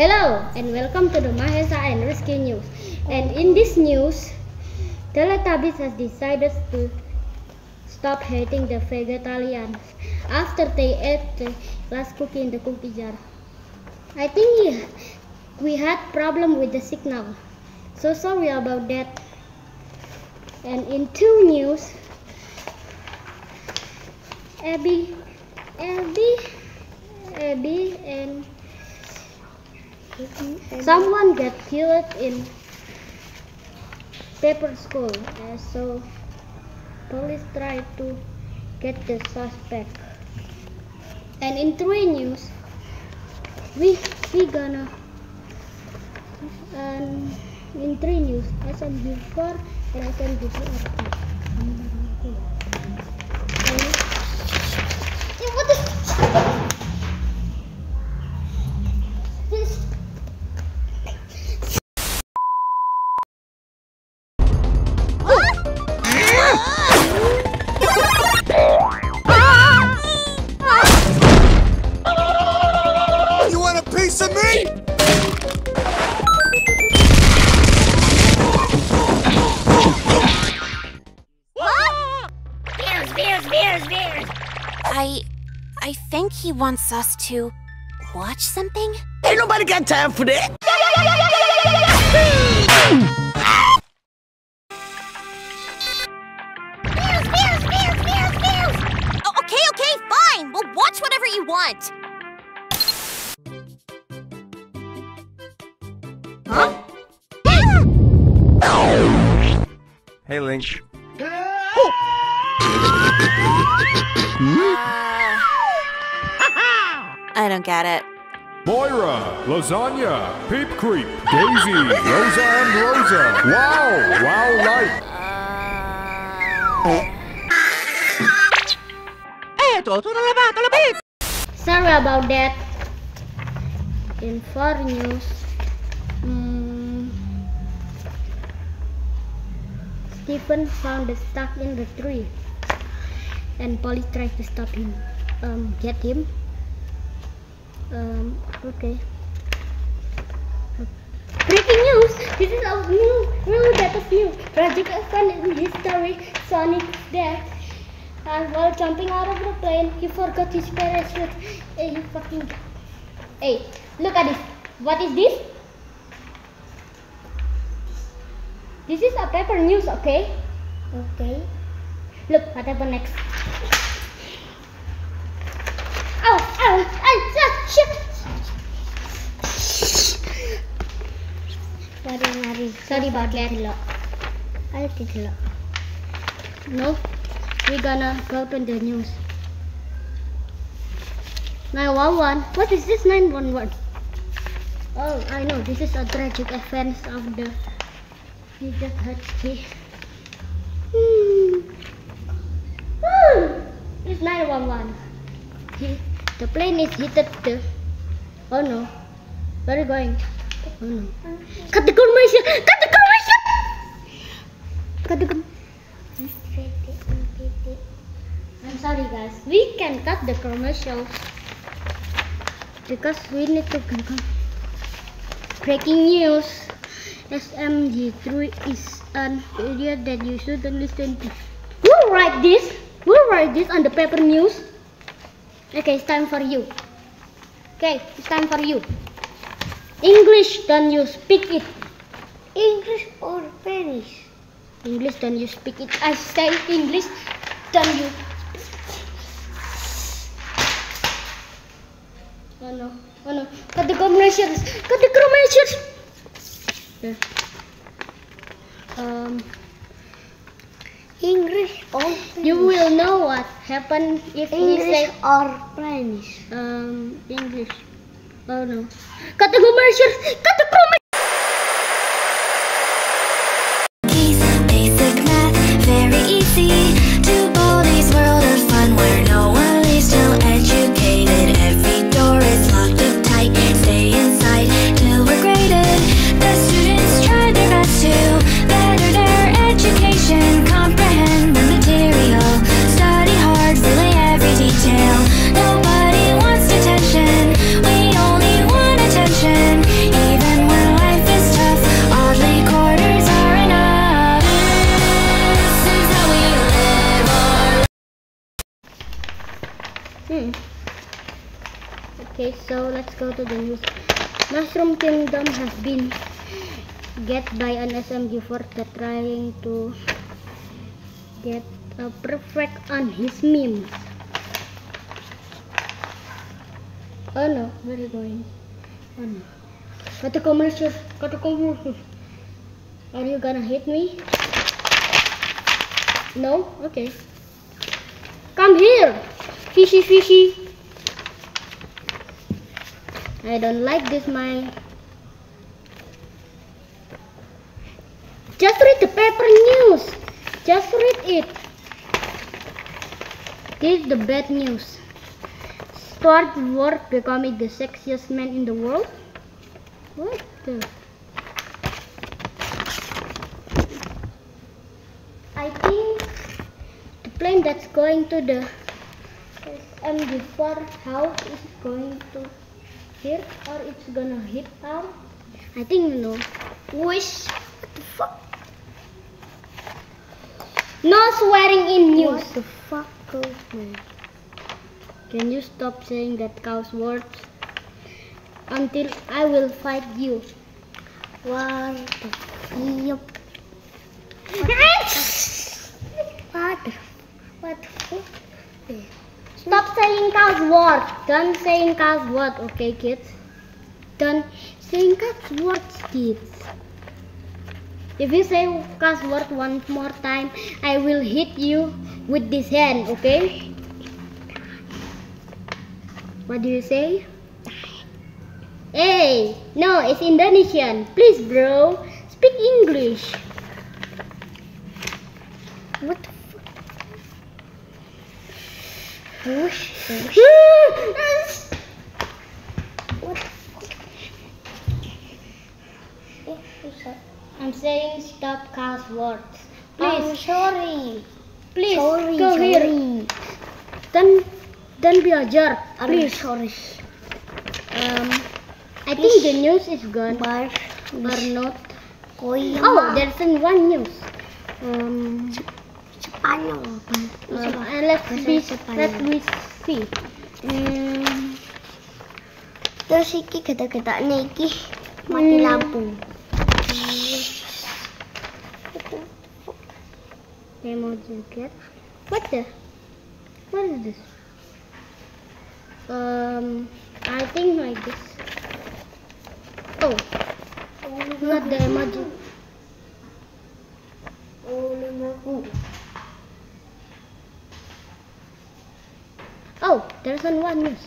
Hello and welcome to the Mahesa and Rescue News. And in this news, Teletubbies has decided to stop hating the vegetarians after they ate the last cookie in the cookie jar. I think we had problem with the signal, so sorry about that. And in two news, Abby and someone got killed in paper school, so police tried to get the suspect. And in three news, we gonna in three news, SMG4 and SMG2 are what is this? You want a piece of me? Bears! I think he wants us to watch something? Ain't nobody got time for that. Bears! Oh, okay, fine. We'll watch whatever you want. Huh? Hey, Link. I don't get it. Moira, Lasagna, Peep Creep, Daisy, Rosa and Rosa. Wow, light. Sorry about that. In 4 news, Stephen found stuck in the tree, and police tried to stop him, get him. Okay. Breaking news! This is a new data news. Tragic event in history. Sonic death. And while jumping out of the plane, he forgot his parachute. Hey, you fucking. Hey, look at this. What is this? This is a paper news, okay? Okay. Look, what happened next? Shit! Sorry about that. No, we're gonna go to the news. 911. What is this 911? Oh, I know. This is a tragic event of the It's 911. The plane is hit the. Oh no. Where are you going? Oh no. Cut the commercial! I'm sorry guys. We can cut the commercial because we need to confirm. Breaking news. SMG3 is an idiot that you shouldn't listen to. Who write this? Who write this on the paper news? Okay, it's time for you. Okay, it's time for you. English, don't you speak it. English or Spanish? English, don't you speak it. I say English, don't you. Oh no. Cut the commercials. Yeah. English or Spanish? You will know what happened if English he say or Spanish. English. Oh no. Cut the commercials! Cut the commercials! Basic math, very easy. To Baldi's world of fun where no one leaves till educated. Every door is locked up tight. Stay inside till we're graded. The students try their best to better their education. Comprehend the material. Study hard, filling every detail. Nobody wants detention. We only want attention. Okay, so let's go to the news. Mushroom Kingdom has been get by an SMG for trying to get a perfect on his memes. Oh no, where are you going? Oh no. Got a commercial. Got a commercial. Are you gonna hit me? No? Okay. Come here! Fishy, fishy. I don't like this, my. Just read the paper news. Just read it. This is the bad news. Stuart Ward becoming the sexiest man in the world. What the? I think the plane that's going to the SMG4 house is going to hit or it's gonna hit out. I think you know. Wish. What the fuck? No swearing in news. What the fuck, man? Can you stop saying that cow's words? Until I will fight you. What the fuck? What the fuck? Stop saying cow's words. Don't saying cow's words, okay, kids? Don't saying cow's words, kids. If you say cow's word one more time, I will hit you with this hand, okay? What do you say? Hey, no, it's Indonesian. Please, bro, speak English. What the fuck? Push. What the fuck? I'm saying stop curse words. Please. Sorry. Please go here. Don't be a jerk. Please. Sorry. I think the news is gone. Or not. Oh, there's one news. Let's see. Terus iki gata-gata iki mati lampu. Demo jacket. What is this? I think like this. Oh, not the emoji. Oh, there's one news.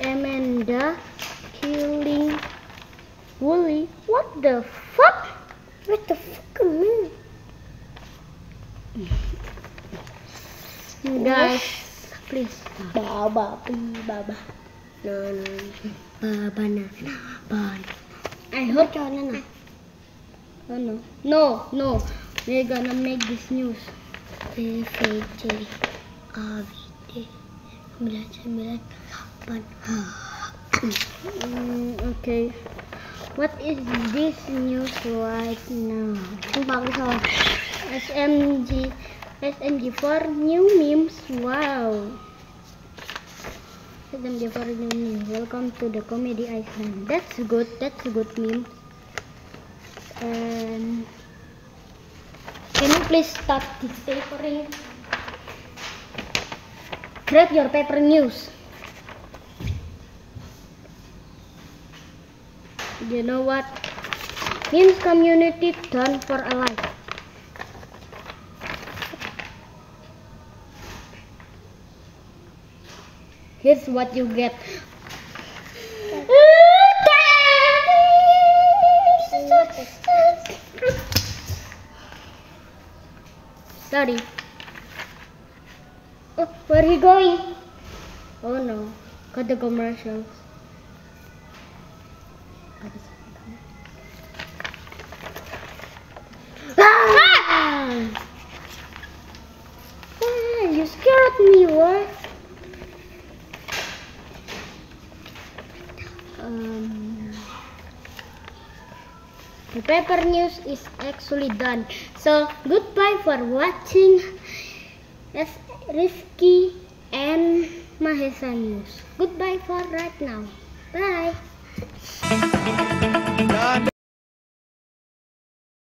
Amanda killing Wooly. What the fuck? What the fuck, man? Guys, please. Baba. I hope. Oh no. We're gonna make this news. PVJ AWD 998. Okay. What is this news right now? SMG4 new memes. Wow. SMG4 new memes. Welcome to the Comedy Island. That's good. That's a good meme. And can you please stop this papering? Grab your paper news. You know what? Memes community done for a life. Here's what you get. Sorry. Oh, where are we going? Oh no, got the commercials. You scared me, what? The paper news is actually done. So goodbye for watching. Rizky and my Mahesa News. Goodbye for right now. Bye.